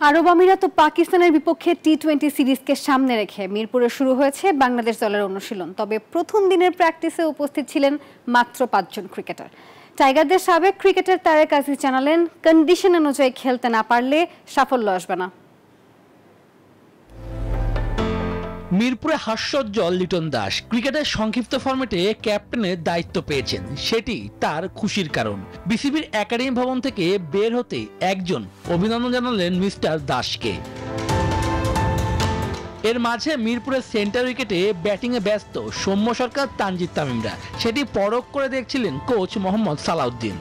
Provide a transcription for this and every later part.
আরব আমিরাত ও পাকিস্তানের বিপক্ষে টি-20 সিরিজকে সামনে রেখে মিরপুরে শুরু হয়েছে বাংলাদেশ দলের অনুশীলন। তবে প্রথম দিনের প্র্যাকটিসে উপস্থিত ছিলেন মাত্র 5 জন ক্রিকেটার। টাইগারদের সাবেক ক্রিকেটার তারেক আজিজ জানালেন, কন্ডিশন অনুযায়ী খেলতে না পারলে সাফল্য আসবে না। মিরপুরে হাস্যোজ্জ্বল লিটন দাস ক্রিকেটের সংক্ষিপ্ত ফরম্যাটে ক্যাপ্টেনের দায়িত্ব পেয়েছেন, সেটি তার খুশির কারণ। বিসিবির একাডেমি ভবন থেকে বের হতে একজন অভিনন্দন জানালেন মিস্টার দাসকে। এর মাঝে মিরপুরের সেন্টার উইকেটে ব্যাটিংয়ে ব্যস্ত সৌম্য সরকার, তানজিদ তামিমরা সেটি পরখ করে দেখছিলেন কোচ মোহাম্মদ সালাউদ্দিন।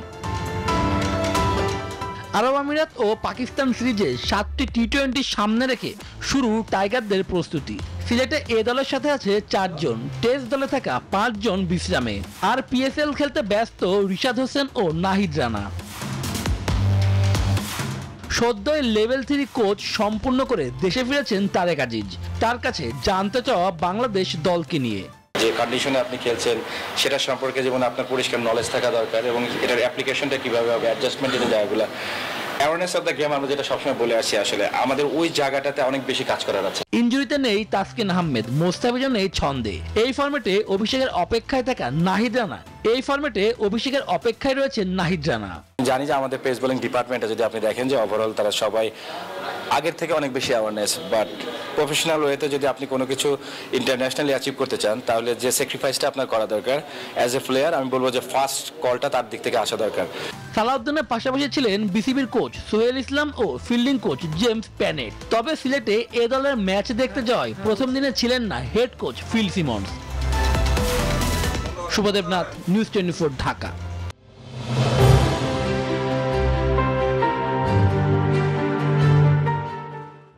আরব আমিরাত ও পাকিস্তান সিরিজে 7টি টি-20 সামনে রেখে শুরু টাইগারদের প্রস্তুতি। সিলেটে এ দলের সাথে আছে 4 জন, টেস্ট দলে থাকা 5 জন বিশ্রামে। আর পিএসএল খেলতে ব্যস্ত রিশাদ হোসেন ও নাহিদ রানা। সদ্যই লেভেল 3 কোচ সম্পূর্ণ করে দেশে ফিরেছেন তারেক আজিজ। তার কাছে জানতে চাওয়া বাংলাদেশ দলকে নিয়ে যে কন্ডিশনে আপনি খেলছেন সেটা সম্পর্কে যেমন আপনার পরিষ্কার নলেজ থাকা দরকার এবং এটার অ্যাপ্লিকেশনটা কীভাবে হবে, অ্যাডজাস্টমেন্টের যে জায়গাগুলো, অ্যাওয়ারনেস অফ দ্য গেম আমরা যেটা সবসময় বলে আসছি, আসলে আমাদের ওই জায়গাটাতে অনেক বেশি কাজ করার আছে। ইনজুরিতে নেই তাসকিন আহমেদ, মোস্তাফিজও নেই ছন্দে। এই ফরম্যাটে অভিষেকের অপেক্ষায় থাকা নাহিদ রানা জানি যে আমাদের পেস বোলিং ডিপার্টমেন্টে যদি আপনি দেখেন যে ওভারঅল তারা সবাই আগের থেকে অনেক বেশি অ্যাওয়ারনেস, বাট প্রফেশনাল ওয়েতে যদি আপনি কোনো কিছু ইন্টারন্যাশনালি অ্যাচিভ করতে চান তাহলে যে স্যাক্রিফাইসটা আপনার করা দরকার অ্যাজ এ প্লেয়ার, আমি বলবো যে ফার্স্ট কলটা তার দিক থেকে আসা দরকার। সালাউদ্দিনের পাশাপাশি ছিলেন বিসিবির কোচ সোহেল ইসলাম ও ফিল্ডিং কোচ জেমস প্যানেট। তবে সিলেটে এ দলের ম্যাচ দেখতে যাওয়ায় প্রথম দিনে ছিলেন না head coach Phil Simmons. Shubhadeb Nath, news 24, Dhaka.